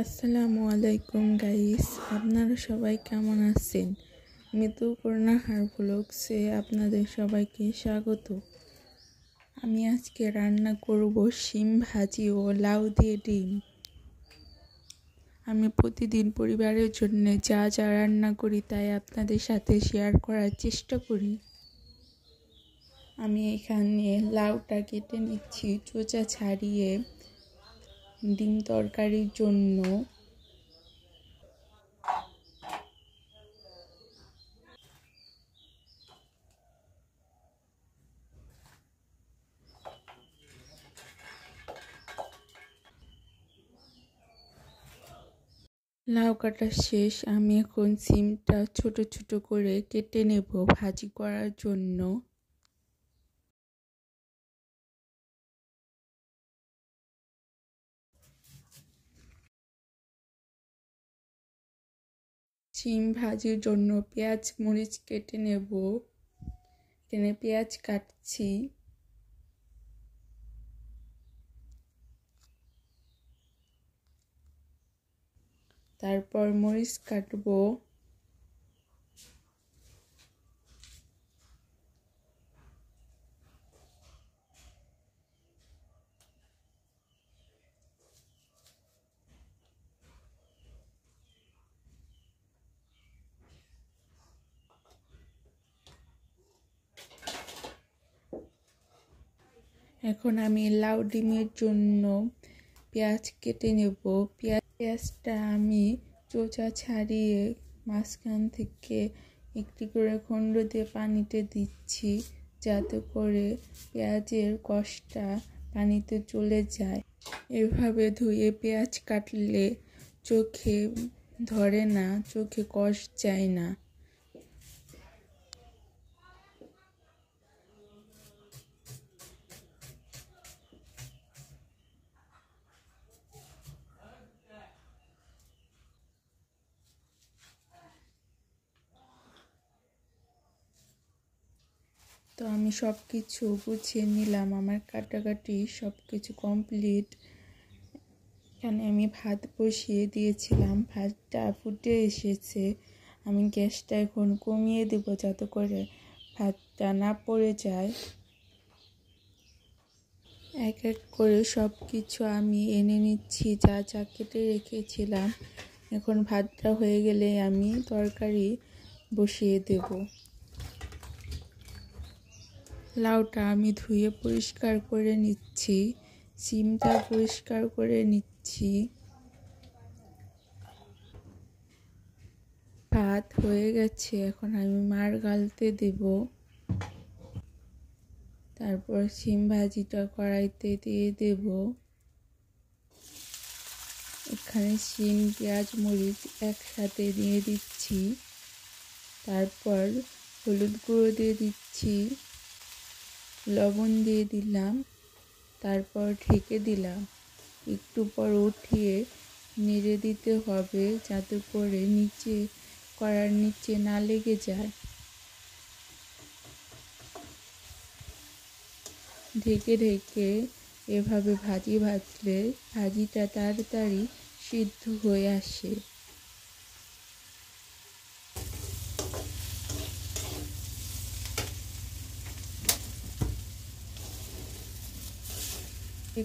আসসালামু আলাইকুম গাইস, আপনারা সবাই কেমন আছেন? মিতু করোনা হার ব্লগসে আপনাদের সবাইকে স্বাগত। আমি আজকে রান্না করব শিম ভাজি ও লাউ দিয়ে ডিম। আমি প্রতিদিন পরিবারের জন্য যা যা রান্না করি তাই আপনাদের সাথে শেয়ার করার চেষ্টা করি। আমি এখানে লাউটা কেটে নিচ্ছি চোচা ছাড়িয়ে ডিম তরকারির জন্য। লাউ কাটা শেষ, আমি এখন সিমটা ছোট ছোট করে কেটে নেব ভাজি করার জন্য। সিম ভাজির জন্য পেঁয়াজ মরিচ কেটে নেব। এখানে পেঁয়াজ কাটছি। তারপর মরিচ কাটবো। এখন আমি লাউ ডিমের জন্য পেঁয়াজ কেটে নেব। পেঁয়াজটা আমি চোচা ছাড়িয়ে মাঝখান থেকে একটি করে খণ্ড দিয়ে পানিতে দিচ্ছি, যাতে করে পেঁয়াজের কষটা পানিতে চলে যায়। এভাবে ধুয়ে পেঁয়াজ কাটলে চোখে ধরে না, চোখে কষ যায় না। তো আমি সব কিছু গুছিয়ে নিলাম, আমার কাটাকাটি সব কিছু কমপ্লিট। এখানে আমি ভাত বসিয়ে দিয়েছিলাম, ভাতটা ফুটে এসেছে। আমি গ্যাসটা এখন কমিয়ে দেব যাতে করে ভাতটা না পড়ে যায়। এক এক করে সব কিছু আমি এনে নিচ্ছি, যা যা কেটে রেখেছিলাম। এখন ভাতটা হয়ে গেলে আমি তরকারি বসিয়ে দেব। লাউটা আমি ধুয়ে পরিষ্কার করে নিচ্ছি, সিমটা পরিষ্কার করে নিচ্ছি। ভাত হয়ে গেছে, এখন আমি মার গালতে দেব। তারপর সিম ভাজিটা কড়াইতে দিয়ে দেব। এখানে সিম পেঁয়াজ মরিচ একসাথে দিয়ে দিচ্ছি। তারপর হলুদ গুঁড়ো দিয়ে দিচ্ছি, লবণ দিয়ে দিলাম, তারপর ঢেকে দিলাম। একটু পর উঠিয়ে নেড়ে দিতে হবে, যাতে করে কড়ার নিচে না লেগে যায়। ঢেকে ঢেকে এভাবে ভাজলে ভাজিটা তাড়াতাড়ি সিদ্ধ হয়ে আসে।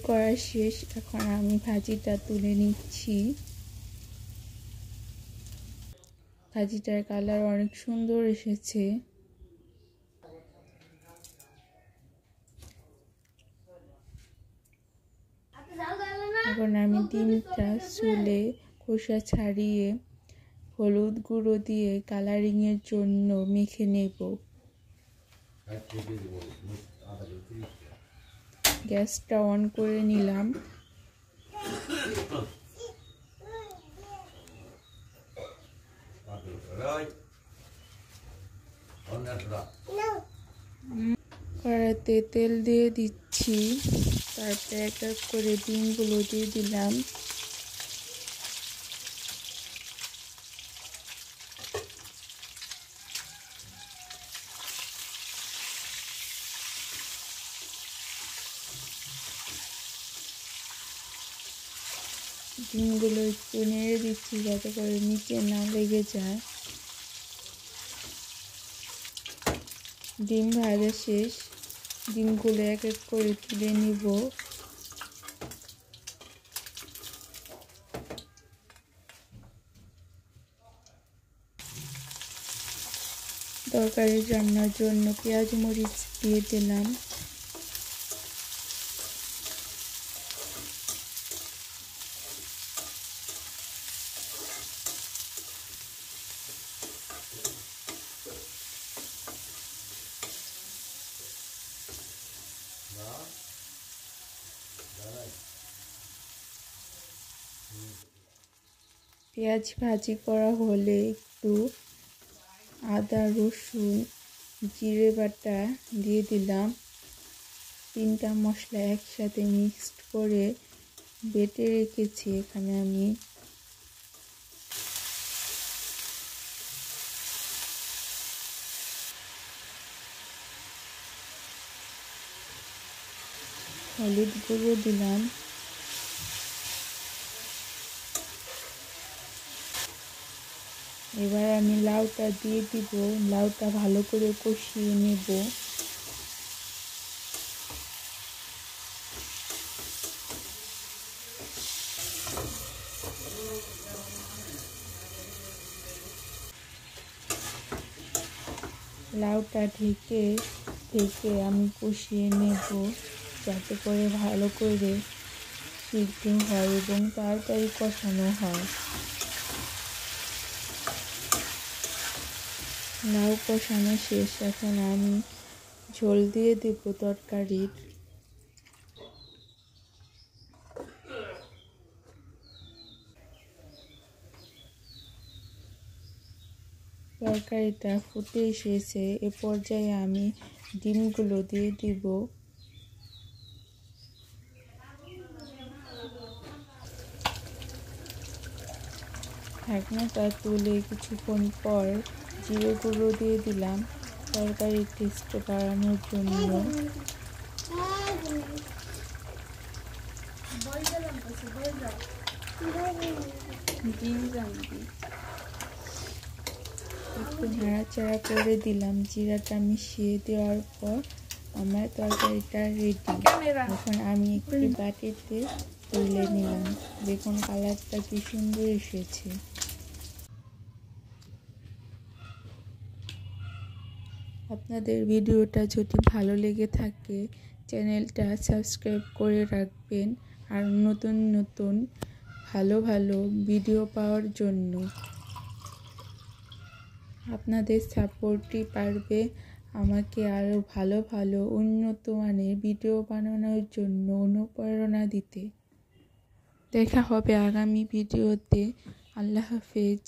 করা শেষ, এখন আমি ভাজিটা তুলে নিচ্ছি। ভাজিটার কালার অনেক সুন্দর এসেছে। এখন আমি ডিমটা চুলে খোসা ছাড়িয়ে হলুদ গুঁড়ো দিয়ে কালারিংয়ের জন্য মেখে নেব। গ্যাসটা অন করে নিলাম। কড়াইতে তেল দিয়ে দিচ্ছি, তারপরে এক এক করে ডিমগুলো দিয়ে দিলাম। ডিমগুলো একটু নেড়ে দিচ্ছি যাতে করে নিচে না লেগে যায়। ডিম ভাজা শেষ, ডিমগুলো এক এক করে তুলে নিব। তরকারি রান্নার জন্য পেঁয়াজ মরিচ দিয়ে দিলাম। পেঁয়াজ ভাজি করা হলে একটু আদা রসুন জিরে বাটা দিয়ে দিলাম। 3টা মশলা একসাথে মিক্সড করে বেটে রেখেছি এখানে আমি। হলুদ গুঁড়ো দিলাম। এবার আমি লাউটা দিয়ে দিব, লাউটা ভালো করে কষিয়ে নেব। লাউটা ঢেকে আমি কষিয়ে নেব যাতে করে ভালো করে সিদ্ধ হয় এবং তাড়াতাড়ি কষানো হয়। লাউ কষানো শেষ, এখন আমি ঝোল দিয়ে দেব তরকারির। তরকারিটা ফুটে এসেছে, এ পর্যায়ে আমি ডিমগুলো দিয়ে দিব। ঢাকনাটা তুলে কিছুক্ষণ পর জিরে গুঁড়ো দিয়ে দিলাম তরকারির টেস্ট বাড়ানোর জন্য। একটু নাড়াচাড়া করে দিলাম। জিরাটা মিশিয়ে দেওয়ার পর আমার তরকারিটা রেডি। এখন আমি একটি বাটিতে তুলে নিলাম। দেখুন কালারটা কি সুন্দর এসেছে। আপনাদের ভিডিওটা যদি ভালো লেগে থাকে চ্যানেলটা সাবস্ক্রাইব করে রাখবেন আর নতুন নতুন ভালো ভালো ভিডিও পাওয়ার জন্য। আপনাদের সাপোর্টই পারবে আমাকে আরও ভালো ভালো উন্নত মানের ভিডিও বানানোর জন্য অনুপ্রেরণা দিতে। দেখা হবে আগামী ভিডিওতে। আল্লাহ হাফেজ।